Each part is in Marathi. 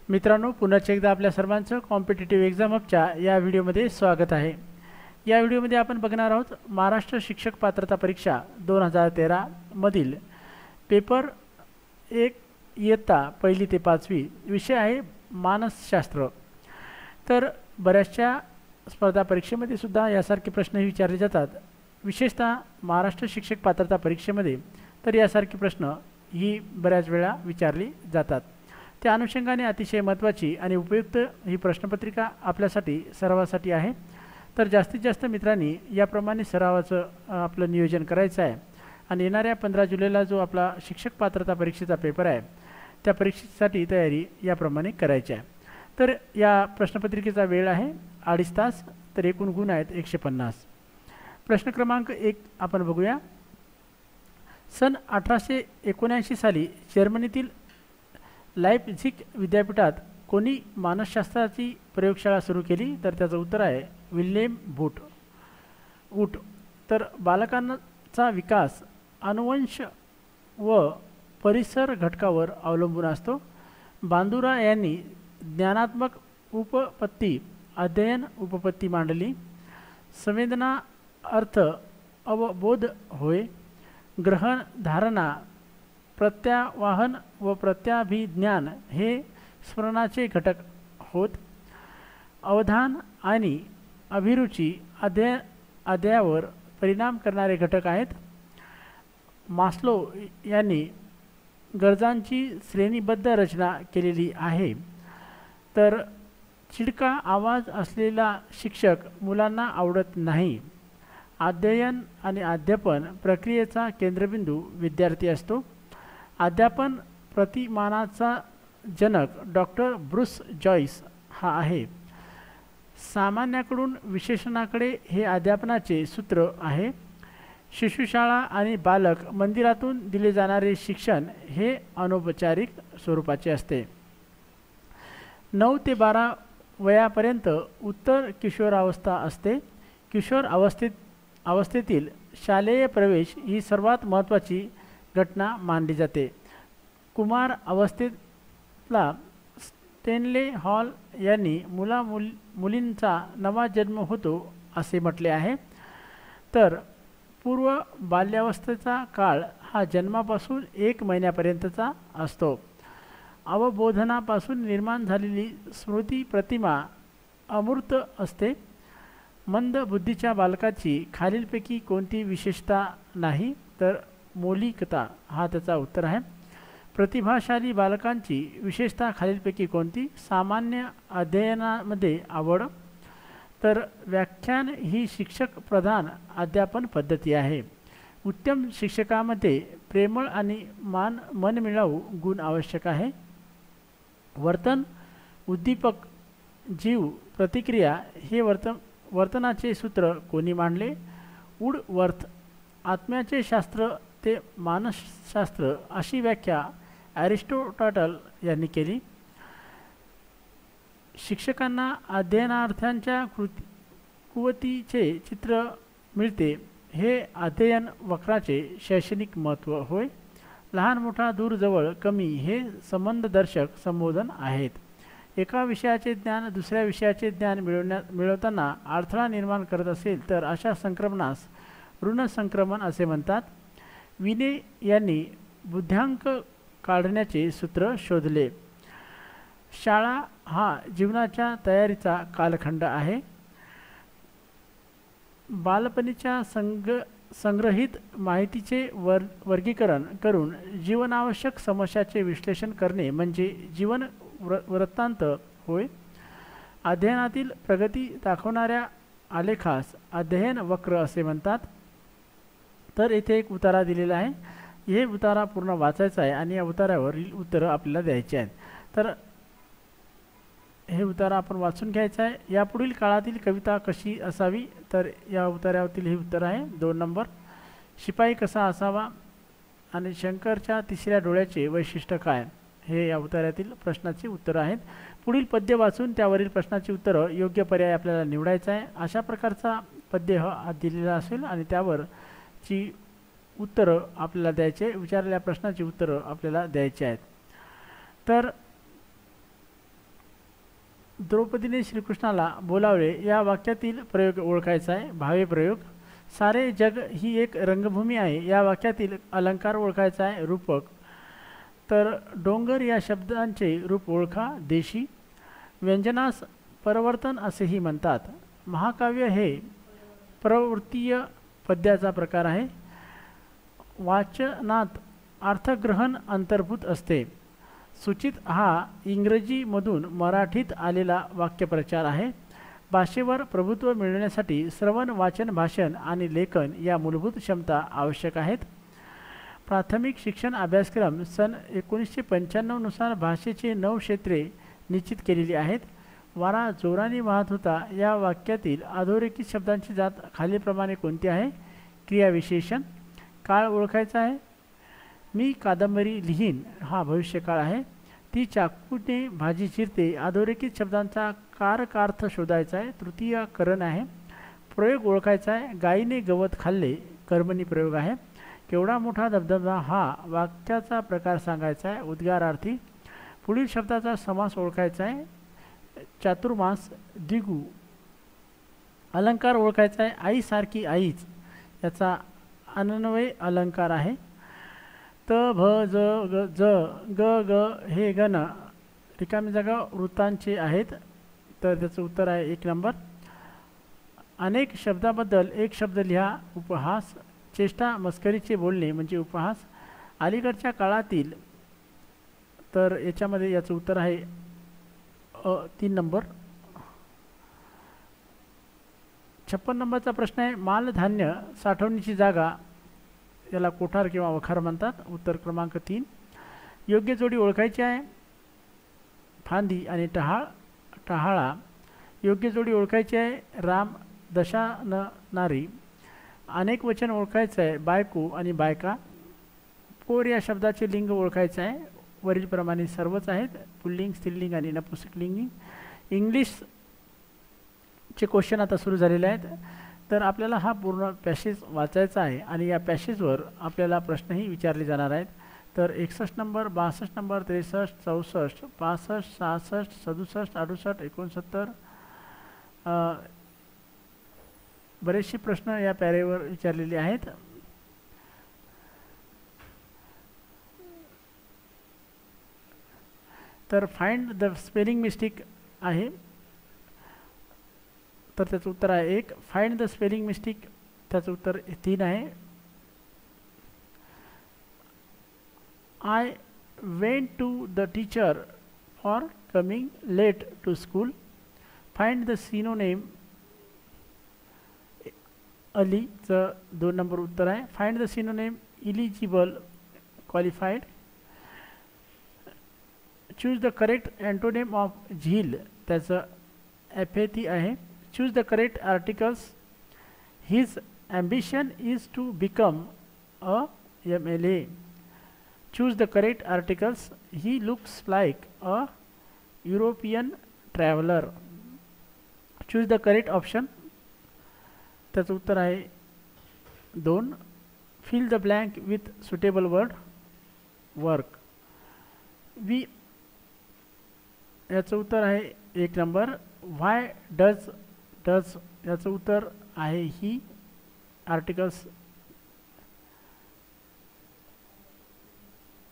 मित्रांनो, पुन्हा एकदा आपल्या सर्वांचं कॉम्पिटिटिव्ह एक्झाम हबच्या या व्हिडिओमध्ये स्वागत आहे। या व्हिडिओमध्ये आपण बघणार आहोत महाराष्ट्र शिक्षक पात्रता परीक्षा 2013 मधील पेपर 1 इयत्ता पहिली ते 5वी विषय आहे मानसशास्त्र। तर बऱ्याचशा स्पर्धा परीक्षेमध्ये सुद्धा यासारखे प्रश्न विचारले जातात, विशेषतः महाराष्ट्र शिक्षक पात्रता परीक्षेमध्ये तर यासारखे प्रश्न ही बऱ्याच वेळा विचारली जातात। त्या अनुषंगाने अतिशय महत्त्वाची आणि उपयुक्त ही प्रश्नपत्रिका आपल्यासाठी सरावासाठी आहे। तर जास्तीत जास्त मित्रांनी याप्रमाणे सरावाचं आपलं नियोजन करायचं आहे आणि येणाऱ्या 15 जुलैला जो आपला शिक्षक पात्रता परीक्षेचा पेपर आहे त्या परीक्षेसाठी तयारी याप्रमाणे करायची आहे। तर या प्रश्नपत्रिकेचा वेळ आहे 2.5 तास, तर एकूण गुण आहेत 150। प्रश्न क्रमांक 1 आपण बघूया। सन 1879 साली जर्मनीतील लाइप्झिग विद्यापीठात कोणी मानसशास्त्राची प्रयोगशाळा सुरू केली? तर त्याचं उत्तर आहे विल्हेम वूट। तर बालकांचा विकास अनुवंश व परिसर घटकावर अवलंबून असतो। बांदुरा यांनी ज्ञानात्मक उपपत्ती अध्ययन उपपत्ती मांडली। संवेदना अर्थ अवबोध होय। ग्रहण धारणा प्रत्यावाहन व प्रत्याभिज्ञान हे स्मरणाचे घटक होत। अवधान आणि अभिरुची अध्यायावर परिणाम करणारे घटक आहेत। मास्लो यांनी गरजांची श्रेणीबद्ध रचना केलेली आहे। तर चिडका आवाज असलेला शिक्षक मुलांना आवडत नाही। अध्ययन आणि अध्यापन प्रक्रियेचा केंद्रबिंदू विद्यार्थी असतो। अध्यापन प्रतिमानाचा जनक डॉक्टर ब्रूस जॉइस हा आहे। सामान्याकडून विशेषणाकडे हे अध्यापनाचे सूत्र आहे। शिशुशाळा आणि बालक मंदिरातून दिले जाणारे शिक्षण हे अनौपचारिक स्वरूपाचे असते। 9 ते 12 वयापर्यंत उत्तर किशोरावस्था असते। किशोर अवस्थेतील शालेय प्रवेश ही सर्वात महत्त्वाची घटना मानली जाते। कुमार अवस्थेतला स्टेनले हॉल यांनी मुलींचा नवा जन्म होतो असे म्हटले आहे। तर पूर्व बाल्यावस्थेचा काळ हा जन्मापासून 1 महिन्यापर्यंतचा असतो। अवबोधनापासून निर्माण झालेली स्मृती प्रतिमा अमूर्त असते। मंद बुद्धीच्या बालकाची खालीलपैकी कोणती विशेषता नाही? तर मौलिकता हा त्याचा उत्तर आहे। प्रतिभाशाली बालकांची विशेषता खालीलपैकी कोणती? सामान्य अध्ययनामध्ये आवड। तर व्याख्यान ही शिक्षक प्रधान अध्यापन पद्धती आहे। उत्तम शिक्षकामध्ये प्रेमळ आणि मनमिळावू गुण आवश्यक आहे। वर्तन उद्दीपक जीव प्रतिक्रिया हे वर्तनाचे सूत्र कोणी मांडले? वूडवर्थ। आत्म्याचे शास्त्र ते मानसशास्त्र अशी व्याख्या ॲरिस्टॉटल यांनी केली। शिक्षकांना अध्ययनार्थ्यांच्या कुवतीचे चित्र मिळते हे अध्ययन वक्राचे शैक्षणिक महत्त्व होय। लहान मोठा दूर जवळ कमी हे संबंधदर्शक संबोधन आहेत। एका विषयाचे ज्ञान दुसऱ्या विषयाचे ज्ञान मिळवताना अडथळा निर्माण करत असेल तर अशा संक्रमणास ऋण संक्रमण असे म्हणतात। विने यांनी बुद्ध्यांक काढण्याचे सूत्र शोधले। शाळा हा जीवनाच्या तयारीचा कालखंड आहे। बालपणीच्या संग्रहित माहितीचे वर्गीकरण करून जीवनावश्यक समस्याचे विश्लेषण करणे म्हणजे जीवन वृत्तांत होय। अध्ययनातील प्रगती दाखवणाऱ्या आलेखास अध्ययन वक्र असे म्हणतात। तर इथे एक उतारा दिलेला आहे, हे उतारा पूर्ण वाचायचा आहे आणि या उतारावरील उत्तरं आपल्याला द्यायची आहेत। तर हे उतारा आपण वाचून घ्यायचं आहे। यापुढील काळातील कविता कशी असावी? तर या उतार्यावरील हे उत्तर आहे 2 नंबर। शिपाई कसा असावा आणि शंकरच्या तिसऱ्या डोळ्याचे वैशिष्ट्य काय? हे या उतार्यातील प्रश्नाची उत्तरं आहेत। पुढील पद्य वाचून त्यावरील प्रश्नाची उत्तरं योग्य पर्याय आपल्याला निवडायचा आहे। अशा प्रकारचा पद्य हा दिलेला असेल आणि त्यावरची उत्तरं आपल्याला द्यायचे, विचारलेल्या प्रश्नाची उत्तरं आपल्याला द्यायची आहेत। तर द्रौपदीने श्रीकृष्णाला बोलावले या वाक्यातील प्रयोग ओळखायचा आहे, भावे प्रयोग. सारे जग ही एक रंगभूमी आहे या वाक्यातील अलंकार ओळखायचा आहे, रूपक. तर डोंगर या शब्दांचे रूप ओळखा, देशी. व्यंजनास परवर्तन असेही म्हणतात. महाकाव्य हे प्रवृत्तीय पद्याचा प्रकार आहे. वाचनात अर्थग्रहण अंतर्भूत असते. सूचित हा इंग्रजीमधून मराठीत आलेला वाक्यप्रचार आहे. भाषेवर प्रभुत्व मिळवण्यासाठी श्रवण, वाचन, भाषण आणि लेखन या मूलभूत क्षमता आवश्यक आहेत. प्राथमिक शिक्षण अभ्यासक्रम सन 1995 नुसार भाषेचे 9 क्षेत्रे निश्चित केलेली आहेत. वारा जोराने वाहत होता या वाक्यातील अधोरेखित शब्दांची जात खालीलप्रमाणे कोणती आहे? क्रियाविशेषण. काळ ओळखायचा आहे. मी कादंबरी लिहीन हा भविष्यकाळ आहे. ती चाकूने भाजी चिरते अधोरेखित शब्दांचा कारकार्थ शोधायचा आहे, तृतीय करण आहे. प्रयोग ओळखायचा आहे. गायीने गवत खाल्ले कर्मणी प्रयोग आहे. केवढा मोठा धबधबा हा वाक्याचा प्रकार सांगायचा आहे, उद्गारार्थी. पुढील शब्दाचा समास ओळखायचा आहे. चातुर्मास, द्विगु. अलंकार ओळखायचा आहे. आई सारखी आईच याचा अन्वय अलंकार आहे. त भ ज ग ज ग ग हे गण रिकामी जागा वृत्तांचे आहेत, तर त्याचं उत्तर आहे 1 नंबर. अनेक शब्दाबद्दल एक शब्द लिहा, उपहास. चेष्टा मस्करीचे बोलणे म्हणजे उपहास. अलीकडच्या काळातील, तर याच्यामध्ये याचं उत्तर आहे 3 नंबर. 56 नंबरचा प्रश्न आहे. मालधान्य साठवणीची जागा याला कोठार किंवा वखार म्हणतात. उत्तर क्रमांक 3. योग्य जोडी ओळखायची आहे. फांदी आणि टहाळा. योग्य जोडी ओळखायची आहे. राम, दशा न नारी. अनेक वचन ओळखायचं आहे. बायको आणि बायका. पोर या शब्दाचे लिंग ओळखायचे आहे. वरीलप्रमाणे सर्वच आहेत, पुल्लिंग, स्त्रीलिंग आणि नपुंसकलिंगी. इंग्लिशचे क्वेश्चन आता सुरू झालेले आहेत. तर आपल्याला हा पूर्ण पॅसेज वाचायचा आहे आणि या पॅसेजवर आपल्याला प्रश्नही विचारले जाणार आहेत. तर 61 नंबर, 62 नंबर, 63, 64, 65, 66, 67, 68, 69 बरेचसे प्रश्न या पॅरेवर विचारलेले आहेत. तर फाइंड द स्पेलिंग मिस्टेक आहे, तर त्याचं उत्तर आहे 1. फाइंड द स्पेलिंग मिस्टेक त्याचं उत्तर 3 आहे. I went to the teacher for coming late to school. Find the synonym अलीचं 2 नंबर उत्तर आहे. Find the synonym eligible, qualified. Choose the correct antonym of zeal त्याचं ॲफेथी आहे. Choose the correct articles. His ambition is to become a MLA. Choose the correct articles. He looks like a European traveler. Choose the correct option. त्याचं उत्तर आहे 2. Fill the blank with suitable word. Work. We याचं उत्तर आहे 1 नंबर. Why does याचं उत्तर आहे ही. आर्टिकल्स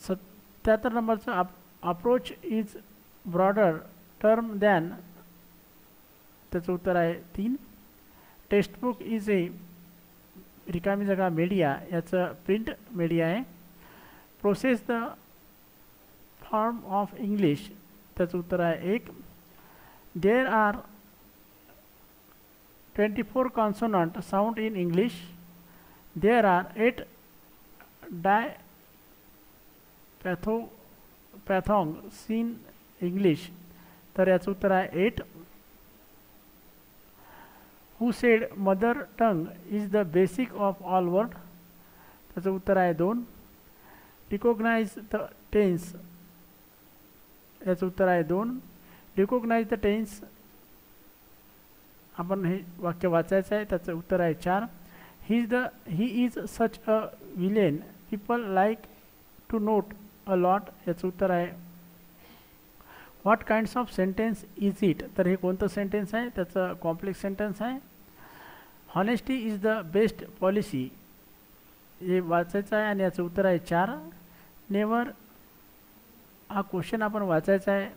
77 नंबरचं approach is broader term than त्याचं उत्तर आहे 3. टेक्स्टबुक इज ए रिकामी जागा मीडिया याचं प्रिंट मीडिया आहे. Process the form of English त्याचं उत्तर आहे 1. There are 24 consonant sound in English. There are 8 diphthongs in English. तर याचं उत्तर आहे 8. Who said mother tongue is the basic of all word? त्याचं उत्तर आहे 2. Recognize the tense याचं उत्तर आहे 2. Recognize the tense आपण हे वाक्य वाचायचं आहे, त्याचं उत्तर आहे 4. He is such a villain people like to note a lot याचं उत्तर आहे what kinds of sentence is it, तर हे कोणतं सेंटेन्स आहे, त्याचं कॉम्प्लेक्स सेंटेन्स आहे. Honesty is the best policy, हे वाचायचं आहे आणि याचं उत्तर आहे 4. नेवर, हा क्वेश्चन आपण वाचायचा आहे.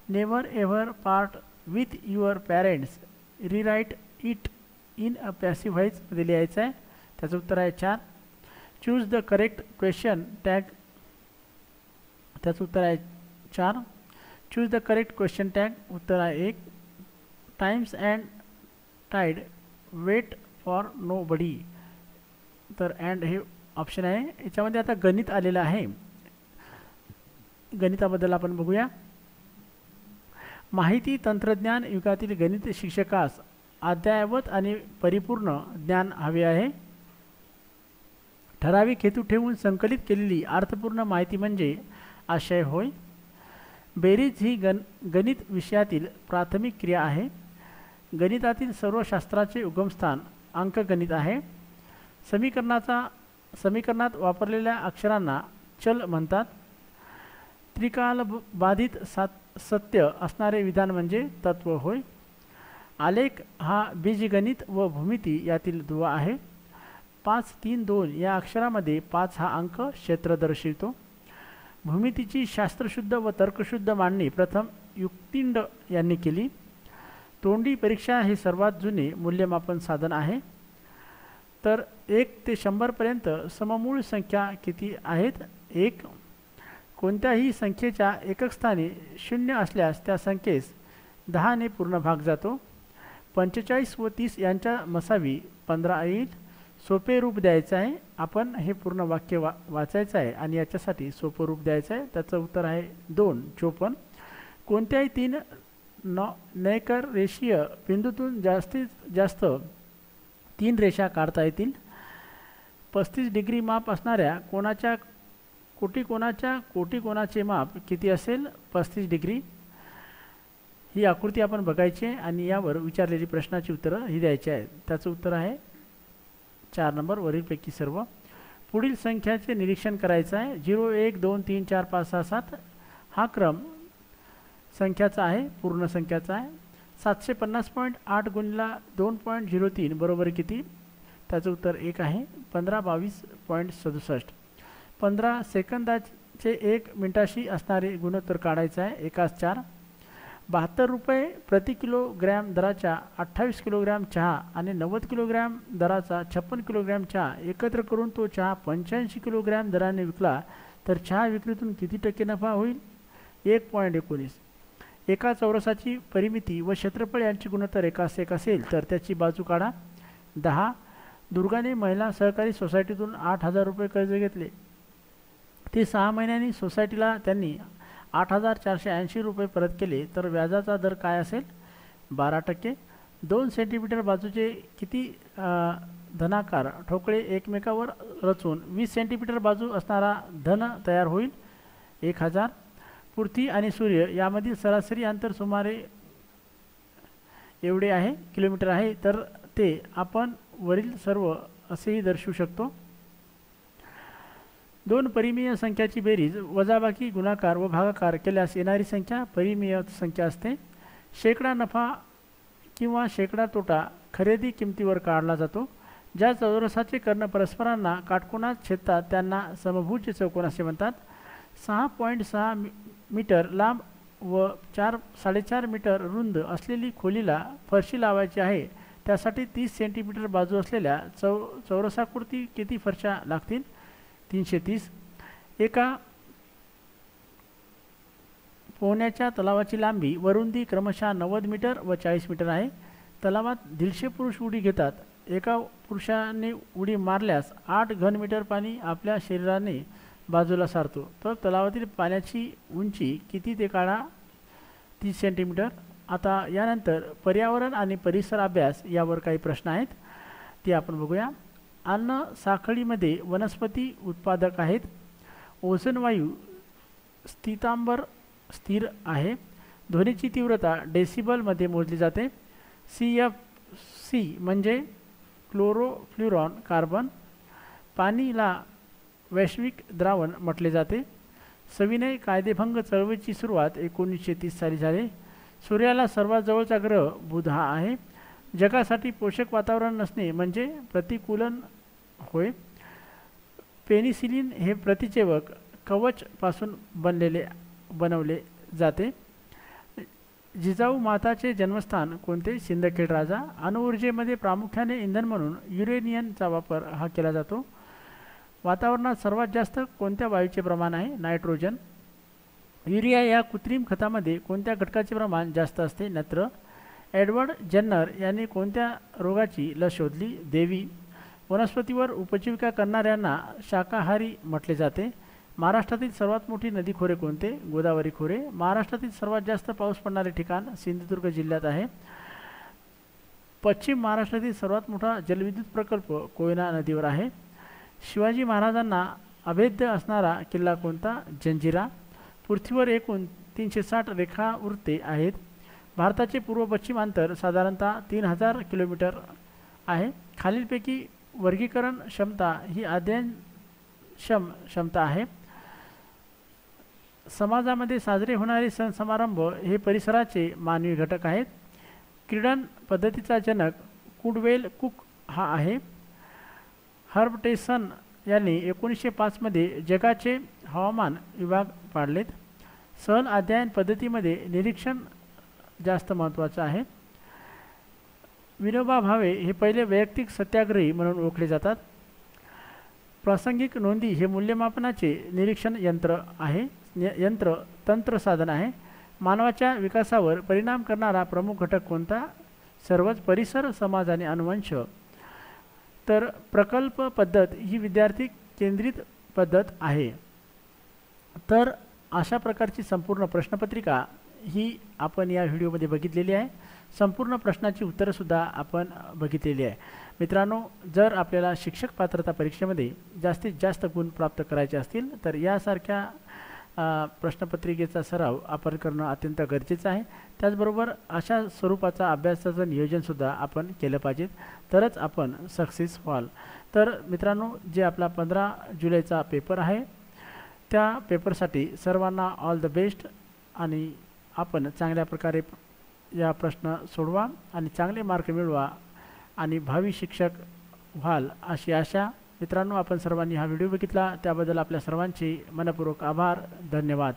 Never ever part with your parents, rewrite it in a passive व्हॉइसमध्ये लिहायचं आहे, त्याचं उत्तर आहे 4. Choose the correct question tag, त्याचं उत्तर आहे 4. Choose the correct question tag, उत्तर आहे 1. Times and tide wait for nobody, तर अँड हे ऑप्शन आहे. याच्यामध्ये आता गणित आलेलं आहे, गणिताबद्दल आपण बघूया. माहिती तंत्रज्ञान युगातील गणित शिक्षकास अद्ययावत आणि परिपूर्ण ज्ञान हवे आहे. ठराविक हेतू ठेवून संकलित केलेली अर्थपूर्ण माहिती म्हणजे आशय होय. बेरीज ही गणित विषयातील प्राथमिक क्रिया आहे. गणितातील सर्व शास्त्राचे उगमस्थान अंकगणित आहे. समीकरणात वापरलेल्या अक्षरांना चल म्हणतात. त्रिकालबाधित सत्य असणारे विधान म्हणजे तत्व होय. आलेख हा बीजगणित व भूमिती यातील दुवा आहे. 5, 3, 2 या अक्षरामध्ये 5 हा अंक क्षेत्र दर्शवितो. भूमितीची शास्त्रशुद्ध व तर्कशुद्ध मांडणी प्रथम युक्तिंड यांनी केली. तोंडी परीक्षा हे सर्वात जुने मूल्यमापन साधन आहे. तर 1 ते 100 पर्यंत सममूळ संख्या किती आहेत? 1. कोणत्याही संख्येच्या एकक स्थानी 0 असल्यास त्या संख्येस 10 ने पूर्ण भाग जातो. 45 व 30 यांच्या मसावी 15 येईल. सोपे रूप द्यायचं आहे. आपण हे पूर्ण वाक्य वाचायचं आहे आणि याच्यासाठी सोपं रूप द्यायचं आहे. त्याचं उत्तर आहे 2. 54. कोणत्याही 3 नैकर रेषीय बिंदूतून जास्तीत जास्त 3 रेषा काढता येतील. 35 डिग्री माप असणाऱ्या कोटिकोणाचे माप किती असेल? 35 डिग्री. ही आकृती आपण बघायची आहे आणि यावर विचारलेली प्रश्नाची उत्तरं ही द्यायची आहेत. त्याचं उत्तर आहे 4 नंबर वरीलपैकी सर्व. पुढील संख्याचे निरीक्षण करायचं आहे. 0, 1, 2, 3, 4, 5, 6, 7 हा क्रम संख्याचा आहे, पूर्ण संख्याचा आहे. 750.8 गुणिले 2.03 बरोबर किती? त्याचं उत्तर 1 आहे. 1522.67. 15 सेकंदाचे 1 मिनिटाशी असणारे गुणोत्तर काढायचं आहे. 1:4. 72 रुपये प्रति किलोग्रॅम दराच्या 28 किलोग्रॅम चहा आणि 90 किलोग्रॅम दराचा 56 किलोग्रॅम चहा एकत्र करून तो चहा 85 किलोग्रॅम दराने विकला तर चहा विक्रीतून किती टक्के नफा होईल? 1.19. एका चौरसाची परिमिती व क्षेत्रफळ यांची गुणोत्तर 1:1 असेल तर त्याची बाजू काढा. 10. दुर्गाने महिला सहकारी सोसायटीतून 8,000 रुपये कर्ज घेतले. ते 6 महिन्यांनी सोसायटीला त्यांनी 8,480 रुपये परत केले तर व्याजाचा दर काय असेल? 12%. 2 सेंटीमीटर बाजूचे किती धनाकार ठोकळे एकमेकावर रचून 20 सेंटीमीटर बाजू असणारा धन तयार होईल? 1000. पृथ्वी आणि सूर्य यामधील सरासरी अंतर सुमारे एवढे आहे, किलोमीटर आहे. तर ते आपण वरील सर्व असेही दर्शवू शकतो. 2 परिमेय संख्याची बेरीज वजाबाकी गुणाकार व भागाकार केल्यास येणारी संख्या परिमेय संख्या असते. शेकडा नफा किंवा शेकडा तोटा खरेदी किमतीवर काढला जातो. ज्या चौरसाचे कर्ण परस्परांना काटकोनात छेदतात त्यांना समभुज चौकोन असे म्हणतात. 6.6 मीटर लांब व 4.5 मीटर रुंद असलेली खोलीला फरशी लावायची आहे. त्यासाठी 30 सेंटीमीटर बाजू असलेल्या चौरसाकृती किती फरशा लागतील? 330. एका पोहण्याच्या तलावाची लांबी व रुंदी क्रमशः 90 मीटर व 40 मीटर आहे. तलावात 150 पुरुष उडी घेतात. एका पुरुषाने उडी मारल्यास 8 घनमीटर पाणी आपल्या शरीराने बाजूला सारतो. तर तलावातील पाण्याची उंची किती ते काढा? 30 सेंटीमीटर. आता यानंतर पर्यावरण आणि परिसर अभ्यास यावर काही प्रश्न आहेत, ते आपण बघूया. अन्न साखळीमध्ये वनस्पती उत्पादक आहेत. ओझोन वायू स्थितांबर स्थिर आहे. ध्वनीची तीव्रता डेसिबलमध्ये मोजली जाते. CFC म्हणजे क्लोरोफ्लोरॉन कार्बन. पाणीला वैश्विक द्रावण म्हटले जाते. सविनय कायदेभंग चळवळीची सुरुवात 1930 साली झाली. सूर्याला सर्वात जवळचा ग्रह बुध हा आहे. जगासाठी पोषक वातावरण नसणे म्हणजे प्रतिकूलन होय. पेनिसिलिन हे प्रतिजैवक कवच पासून बनवले जाते. जिजाऊ माताचे जन्मस्थान कोणते? सिंदखेड राजा. अणुऊर्जेमध्ये प्रामुख्याने इंधन म्हणून युरेनियमचा वापर हा केला जातो. वातावरणात सर्वात जास्त कोणत्या वायूचे प्रमाण आहे? नायट्रोजन. युरिया या कृत्रिम खतामध्ये कोणत्या घटकाचे प्रमाण जास्त असते? नत्र. एडवर्ड जेन्नर यांनी कोणत्या रोगाची लस शोधली? देवी. वनस्पतीवर उपजीविका करणाऱ्यांना शाकाहारी म्हटले जाते. महाराष्ट्रातील सर्वात मोठी नदी खोरे कोणते? गोदावरी खोरे. महाराष्ट्रातील सर्वात जास्त पाऊस पडणारे ठिकाण सिंधुदुर्ग जिल्ह्यात आहे. पश्चिम महाराष्ट्रातील सर्वात मोठा जलविद्युत प्रकल्प कोयना नदीवर आहे. शिवाजी महाराजांना अभेद्य असणारा किल्ला कोणता? जंजिरा. पृथ्वीवर एकूण 360 रेखावृत्ते आहेत. भारताचे पूर्व पश्चिम अंतर साधारणतः 3000 किलोमीटर आहे. खालीलपैकी वर्गीकरण क्षमता ही अध्ययनक्षम क्षमता आहे. समाजामध्ये साजरे होणारे सण समारंभ हे परिसराचे मानवी घटक आहेत. क्रीडन पद्धतीचा जनक कुडवेल कुक हा आहे. हर्बटेसन यांनी 1905 मध्ये जगाचे हवामान विभाग पाडलेत. सहल अध्ययन पद्धतीमध्ये निरीक्षण जास्त महत्त्वाचं आहे. विनोबा भावे हे पहिले वैयक्तिक सत्याग्रही म्हणून ओळखले जातात. प्रासंगिक नोंदी हे मूल्यमापनाचे निरीक्षण तंत्र साधन आहे. मानवाच्या विकासावर परिणाम करणारा प्रमुख घटक कोणता? सर्वच. परिसर, समाज आणि अनुवंश. तर प्रकल्प पद्धत ही विद्यार्थी केंद्रित पद्धत आहे. तर अशा प्रकारची संपूर्ण प्रश्नपत्रिका ही आपण या व्हिडिओमध्ये बघितलेली आहे. संपूर्ण प्रश्नाची उत्तरंसुद्धा आपण बघितलेली आहे. मित्रांनो, जर आपल्याला शिक्षक पात्रता परीक्षेमध्ये जास्तीत जास्त गुण प्राप्त करायचे असतील तर यासारख्या प्रश्नपत्रिकेचा सराव आपण करणं अत्यंत गरजेचं आहे. त्याचबरोबर अशा स्वरूपाचा अभ्यासाचं नियोजनसुद्धा आपण केलं पाहिजे, तरच आपण सक्सेस व्हाल. तर मित्रांनो, जे आपला 15 जुलैचा पेपर आहे त्या पेपरसाठी सर्वांना ऑल द बेस्ट. आणि आपण चांगल्या प्रकारे या प्रश्न सोडवा आणि चांगले मार्क मिळवा आणि भावी शिक्षक व्हाल अशी आशा. मित्रांनो, आपण सर्वांनी हा व्हिडिओ बघितला त्याबद्दल आपल्या सर्वांचे मनपूर्वक आभार. धन्यवाद.